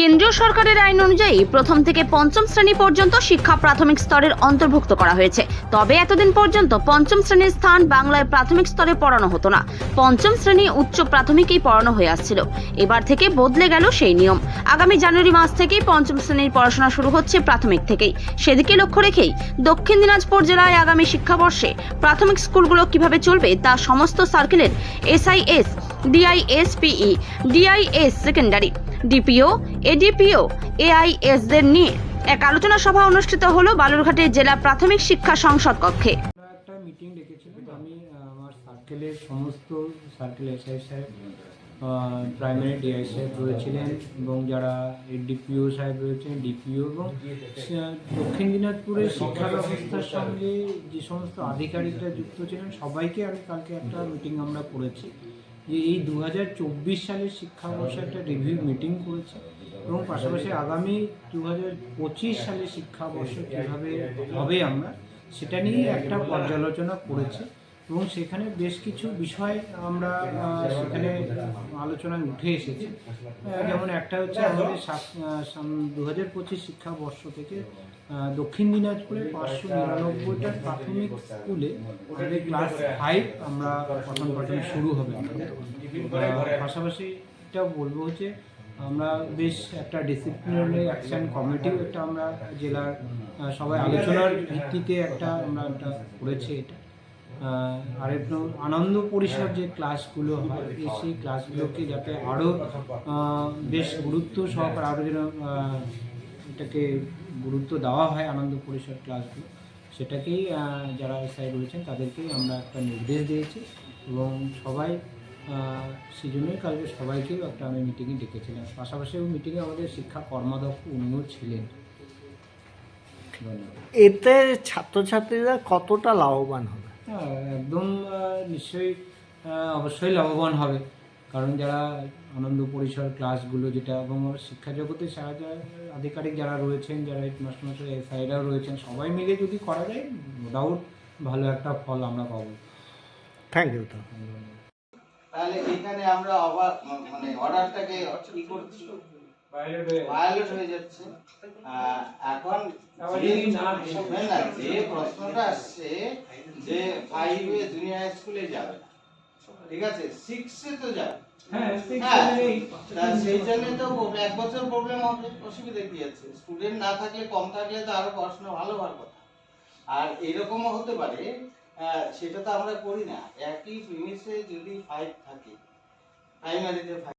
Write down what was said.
কেন্দ্রীয় সরকারের আইন অনুযায়ী প্রথম থেকে পঞ্চম শ্রেণী পর্যন্ত শিক্ষা প্রাথমিক স্তরের অন্তর্ভুক্ত করা হয়েছে। তবে এতদিন পর্যন্ত পঞ্চম শ্রেণীর স্থান বাংলায় প্রাথমিক স্তরে পড়ানো হতো না, পঞ্চম শ্রেণী উচ্চ প্রাথমিকেই পড়ানো হয়ে আসছিল। এবার থেকে বদলে গেল সেই নিয়ম। আগামী জানুয়ারি মাস থেকেই পঞ্চম শ্রেণীর পড়াশোনা শুরু হচ্ছে প্রাথমিক থেকেই। সেদিকে লক্ষ্য রেখেই দক্ষিণ দিনাজপুর জেলায় আগামী শিক্ষাবর্ষে প্রাথমিক স্কুলগুলো কিভাবে চলবে তা সমস্ত সার্কেলের SIS, DISPE, DIS secondary, DPO, ADPO, AISদের নিয়ে এক আলোচনা সভা অনুষ্ঠিত হলো বালুরঘাটের জেলা প্রাথমিক শিক্ষা সংসদ কক্ষে। একটা মিটিং ডেকেছিলাম আমি আমার সার্কেলের সমস্ত সার্কেল SI সাহেব, প্রাইমারি DI সাহেব রয়েছিলেন এবং যারা ডিপিও সাহেব রয়েছেন, ডিপিও এবং দক্ষিণ দিনাজপুরের শিক্ষা ব্যবস্থার সঙ্গে যে সমস্ত আধিকারিকরা যুক্ত ছিলেন সবাইকে আমি কালকে একটা মিটিং আমরা করেছি যে এই 2024 সালের শিক্ষাবর্ষে একটা রিভিউ মিটিং করেছে এবং পাশাপাশি আগামী 2025 সালের শিক্ষাবর্ষ কীভাবে হবে আমরা সেটা নিয়ে একটা পর্যালোচনা করেছে এবং সেখানে বেশ কিছু বিষয় আমরা সেখানে আলোচনায় উঠে এসেছে। যেমন একটা হচ্ছে আমাদের 2025 শিক্ষাবর্ষ থেকে দক্ষিণ দিনাজপুরে 599টা প্রাথমিক স্কুলে আমাদের ক্লাস 5 আমরা পঠন পাঠন শুরু হবে আমাদের। পাশাপাশি এটা বলবো হচ্ছে আমরা বেশ একটা ডিসিপ্লিনারি অ্যাকশন কমিটিও একটা আমরা জেলার সবাই আলোচনার ভিত্তিতে একটা আমরা একটা করেছি এটা। আর একটু আনন্দ পরিসর যে ক্লাসগুলো হয় সেই ক্লাসগুলোকে যাতে আরও বেশ গুরুত্ব সহকারে আরও যেন এটাকে গুরুত্ব দেওয়া হয় আনন্দ পরিসর ক্লাসগুলো, সেটাকেই যারা SI রয়েছেন তাদেরকেই আমরা একটা নির্দেশ দিয়েছি এবং সবাই সেই জন্যই কালকে সবাইকেও একটা আমি মিটিংয়ে ডেকেছিলাম। পাশাপাশি ওই মিটিংয়ে আমাদের শিক্ষা কর্মাধ্যক্ষ উনিও ছিলেন। এতে ছাত্রছাত্রীরা কতটা লাভবান হবে? একদম নিশ্চয়ই অবশ্যই লাভবান হবে, কারণ যারা আনন্দ পরিসর ক্লাসগুলো যেটা এবং শিক্ষা জগতে আধিকারিক যারা রয়েছেন, যারা হেডমাস্টার SIরাও রয়েছেন, সবাই মিলে যদি করা যায় নো ডাউট ভালো একটা ফল আমরা পাবো। Thank you. তাহলে এখানে আমরা মানে অর্ডারটাকে কি করছি, ভায়োলেট হয়ে যাচ্ছে। এখন যে প্রশ্নটা আসছে যে 5 এ জুনিয়র হাই স্কুলে যাবে, ঠিক আছে, 6 এ তো যাবে, সেই জন্য তো 1 বছর প্রবলেম হবে, অসুবিধা কি আছে? স্টুডেন্ট না থাকলে, কম থাকলে তো আরো পড়াশোনা ভালো হওয়ার কথা। আর এরকমও হতে পারে, সেটা তো আমরা করি না, একই প্রিমিসে যদি 5 থাকে, প্রাইমারিতে 5